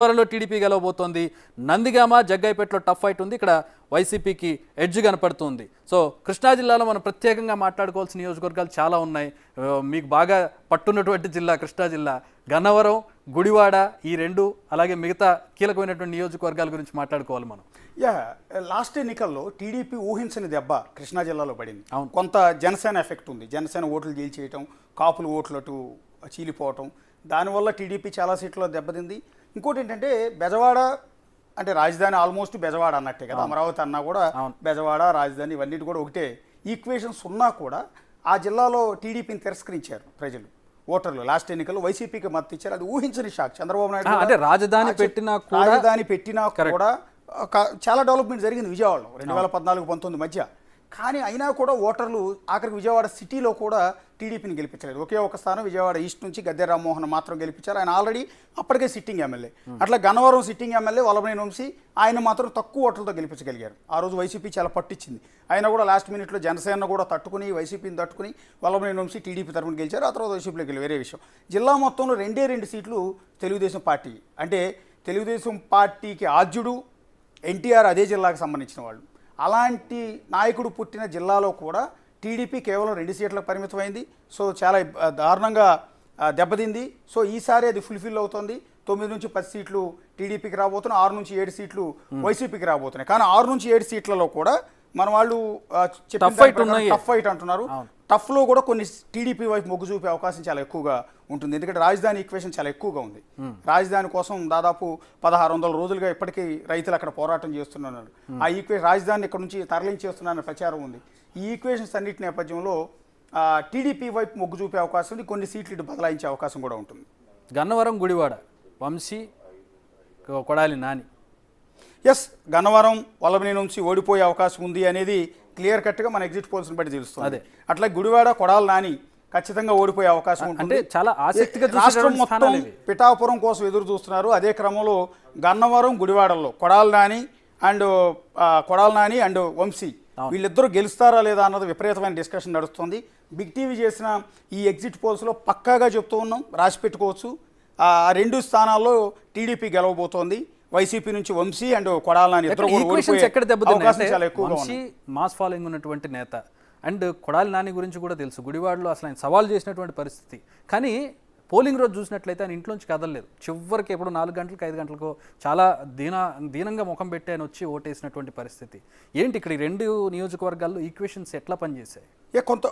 త్వరలో TDP గెలవబోతోంది. Nandigama జగ్గైపేటలో tough fight ఉంది. ఇక్కడ వైసీపీకి ఎడ్జ్ కనపడుతుంది. సో కృష్ణా జిల్లాలో మనం ప్రత్యేకంగా మాట్లాడుకోవాల్సిన నియోజకవర్గాలు చాలా ఉన్నాయి. మీకు బాగా పట్టున్నటువంటి జిల్లా కృష్ణా జిల్లా. గన్నవరం, గుడివాడ ఈ రెండు, అలాగే మిగతా కీలకమైనటువంటి నియోజకవర్గాల గురించి మాట్లాడుకోవాలి మనం. లాస్ట్ ఎన్నికల్లో టీడీపీ ఊహించని దెబ్బ కృష్ణా జిల్లాలో పడింది. కొంత జనసేన ఎఫెక్ట్ ఉంది. జనసేన ఓట్లు గెలిచేయటం, కాపులు ఓట్లటు చీలిపోవటం, దానివల్ల టీడీపీ చాలా సీట్లలో దెబ్బతింది. ఇంకోటి ఏంటంటే బెజవాడ అంటే రాజధాని ఆల్మోస్ట్ బెజవాడ అన్నట్టే కదా. అమరావతి అన్నా కూడా బెజవాడ రాజధాని ఇవన్నీ కూడా ఒకటే ఈక్వేషన్స్ ఉన్నా కూడా ఆ జిల్లాలో టీడీపీని తిరస్కరించారు ప్రజలు, ఓటర్లు. లాస్ట్ ఎన్నికల్లో వైసీపీకి మద్దతు ఇచ్చారు. అది ఊహించని షాక్. చంద్రబాబు నాయుడు అంటే రాజధాని పెట్టినా కూడా చాలా డెవలప్మెంట్ జరిగింది విజయవాడలో 2014-19 మధ్య. కానీ అయినా కూడా ఓటర్లు ఆఖరికి విజయవాడ సిటీలో కూడా టీడీపీని గెలిపించలేదు. ఒకే ఒక స్థానం విజయవాడ ఈస్ట్ నుంచి గద్దె రామ్మోహన్ మాత్రం గెలిపించారు. ఆయన ఆల్రెడీ అప్పటికే సిట్టింగ్ ఎమ్మెల్యే. అట్లా గన్నవరం సిట్టింగ్ ఎమ్మెల్యే వల్లభనేని వంశీ, ఆయన మాత్రం తక్కువ ఓట్లతో గెలిపించగలిగారు. ఆ రోజు వైసీపీ చాలా పట్టించింది. ఆయన కూడా లాస్ట్ మినిట్లో జనసేన కూడా తట్టుకుని వైసీపీని తట్టుకుని వల్లభనేని వంశీ టీడీపీ తరఫున గెలిచారు. ఆ తర్వాత వైసీపీలోకి వెళ్ళి వేరే విషయం. జిల్లా మొత్తంలో 2 సీట్లు తెలుగుదేశం పార్టీ. అంటే తెలుగుదేశం పార్టీకి ఆద్యుడు ఎన్టీఆర్ అదే జిల్లాకు సంబంధించిన వాళ్ళు. అలాంటి నాయకుడు పుట్టిన జిల్లాలో కూడా టీడీపీ కేవలం 2 సీట్లకు పరిమితమైంది. సో చాలా దారుణంగా దెబ్బతింది. సో ఈసారి అది ఫుల్ఫిల్ అవుతుంది. 9 నుంచి 10 సీట్లు టీడీపీకి రాబోతున్నాయి, 6 నుంచి 7 సీట్లు వైసీపీకి రాబోతున్నాయి. కానీ 6 నుంచి 7 సీట్లలో కూడా మన వాళ్ళు టఫ్ ఫైట్ అంటున్నారు. టఫ్లో కూడా కొన్ని టీడీపీ వైపు మొగ్గు చూపే అవకాశం చాలా ఎక్కువగా ఉంటుంది. ఎందుకంటే రాజధాని ఈక్వేషన్ చాలా ఎక్కువగా ఉంది. రాజధాని కోసం దాదాపు 1600 రోజులుగా ఇప్పటికీ రైతులు అక్కడ పోరాటం చేస్తున్నారు. ఆ రాజధాని ఇక్కడ నుంచి తరలించేస్తున్నారన్న ప్రచారం ఉంది. ఈ ఈక్వేషన్స్ అన్నిటి నేపథ్యంలో టీడీపీ వైపు మొగ్గు చూపే అవకాశం ఉంది. కొన్ని సీట్లు ఇటు బదలాయించే అవకాశం కూడా ఉంటుంది. గన్నవరం, గుడివాడ, వంశీ, కొడాలి నాని. గన్నవరం వల్లభనేని నుంచి ఓడిపోయే అవకాశం ఉంది అనేది క్లియర్ కట్గా మన ఎగ్జిట్ పోల్స్ని బట్టి తెలుస్తుంది. అట్లా గుడివాడ, కొడాలి నాని ఖచ్చితంగా ఓడిపోయే అవకాశం ఉంటుంది. చాలా ఆసక్తిగా రాష్ట్రం మొత్తం పిఠాపురం కోసం ఎదురు చూస్తున్నారు. అదే క్రమంలో గన్నవరం, గుడివాడల్లో కొడాలి నాని అండ్ వంశీ వీళ్ళిద్దరూ గెలుస్తారా లేదా అన్నది విపరీతమైన డిస్కషన్ నడుస్తుంది. బిగ్ టీవీ చేసిన ఈ ఎగ్జిట్ పోల్స్లో పక్కాగా చెప్తూ ఉన్నాం, రాసి పెట్టుకోవచ్చు. ఆ 2 స్థానాల్లో టీడీపీ గెలవబోతోంది. వైసీపీ నుంచి వంశీ అండ్ కొడాలి నాని ఇద్దరు చాలా ఎక్కువగా ఉన్నాయి. మాస్ ఫాలోయింగ్ ఉన్నటువంటి నేత అండ్ కొడాలి నాని గురించి కూడా తెలుసు. గుడివాడలో అసలు ఆయన సవాల్ చేసినటువంటి పరిస్థితి. కానీ పోలింగ్ రోజు చూసినట్లయితే ఆయన ఇంట్లోంచి కదలలేదు. చివరికి ఎప్పుడు 4 గంటలకు 5 గంటలకు చాలా దీనంగా ముఖం పెట్టి ఆయన వచ్చి ఓటేసినటువంటి పరిస్థితి. ఏంటి ఇక్కడ ఈ 2 నియోజకవర్గాల్లో ఈక్వేషన్స్ ఎట్లా పనిచేశాయి? కొంత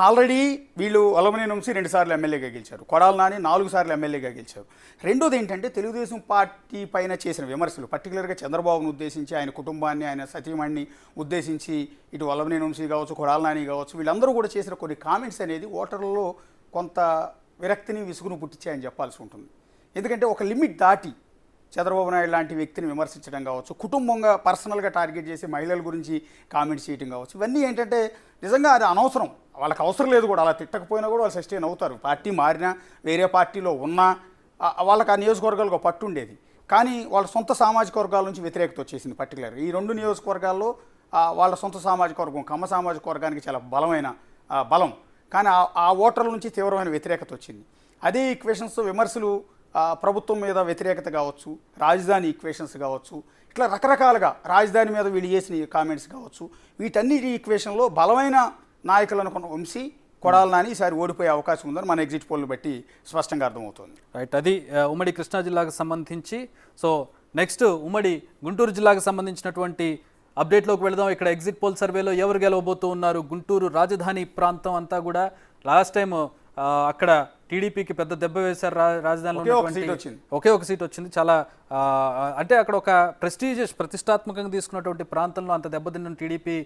ఆల్రెడీ వీళ్ళు వల్లభనేని వంశీ 2 సార్లు ఎమ్మెల్యేగా గెలిచారు, కొడాలి నాని 4 సార్లు ఎమ్మెల్యేగా గెలిచారు. రెండోది ఏంటంటే తెలుగుదేశం పార్టీ పైన చేసిన విమర్శలు, పర్టికులర్గా చంద్రబాబును ఉద్దేశించి, ఆయన కుటుంబాన్ని, ఆయన సతీమణిని ఉద్దేశించి, ఇటు వల్లభనేని వంశీ కావచ్చు, కొడాలి నాని కావచ్చు, వీళ్ళందరూ కూడా చేసిన కొన్ని కామెంట్స్ అనేది ఓటర్లలో కొంత విరక్తిని, విసుగును పుట్టించాయని చెప్పాల్సి ఉంటుంది. ఎందుకంటే ఒక లిమిట్ దాటి చంద్రబాబు నాయుడు లాంటి వ్యక్తిని విమర్శించడం కావచ్చు, కుటుంబంగా పర్సనల్గా టార్గెట్ చేసి మహిళల గురించి కామెంట్స్ చేయడం కావచ్చు, ఇవన్నీ ఏంటంటే నిజంగా అది అనవసరం. వాళ్ళకి అవసరం లేదు కూడా. అలా తిట్టకపోయినా కూడా వాళ్ళు సస్టైన్ అవుతారు. పార్టీ మారినా, వేరే పార్టీలో ఉన్నా వాళ్ళకి ఆ నియోజకవర్గాలకు పట్టు ఉండేది. కానీ వాళ్ళ సొంత సామాజిక వర్గాల నుంచి వ్యతిరేకత వచ్చేసింది. పర్టికులర్గా ఈ 2 నియోజకవర్గాల్లో వాళ్ళ సొంత సామాజిక వర్గం, కమ్మ సామాజిక వర్గానికి చాలా బలమైన బలం. కానీ ఆ ఓటర్ల నుంచి తీవ్రమైన వ్యతిరేకత వచ్చింది. అదే ఈక్వేషన్స్ విమర్శలు ప్రభుత్వం మీద వ్యతిరేకత కావచ్చు, రాజధాని ఈక్వేషన్స్ కావచ్చు, ఇట్లా రకరకాలుగా రాజధాని మీద వీళ్ళు చేసిన కామెంట్స్ కావచ్చు, వీటన్నిటి ఈక్వేషన్లో బలమైన నాయకులు అనుకున్న వంశీ, కొడాలి నాని ఈసారి ఓడిపోయే అవకాశం ఉందని మన ఎగ్జిట్ పోల్ని బట్టి స్పష్టంగా అర్థమవుతుంది. రైట్, అది ఉమ్మడి కృష్ణా జిల్లాకు సంబంధించి. సో నెక్స్ట్ ఉమ్మడి గుంటూరు జిల్లాకు సంబంధించినటువంటి అప్డేట్లోకి వెళదాం. ఇక్కడ ఎగ్జిట్ పోల్ సర్వేలో ఎవరు గెలవబోతూ ఉన్నారు? గుంటూరు రాజధాని ప్రాంతం అంతా కూడా లాస్ట్ టైం అక్కడ టీడీపీకి పెద్ద దెబ్బ వేశారు. రాజధానిలో ఒకే ఒక సీట్ వచ్చింది. చాలా అంటే అక్కడ ఒక ప్రతిష్టాత్మకంగా తీసుకున్నటువంటి ప్రాంతంలో అంత దెబ్బతిన్న టీడీపీ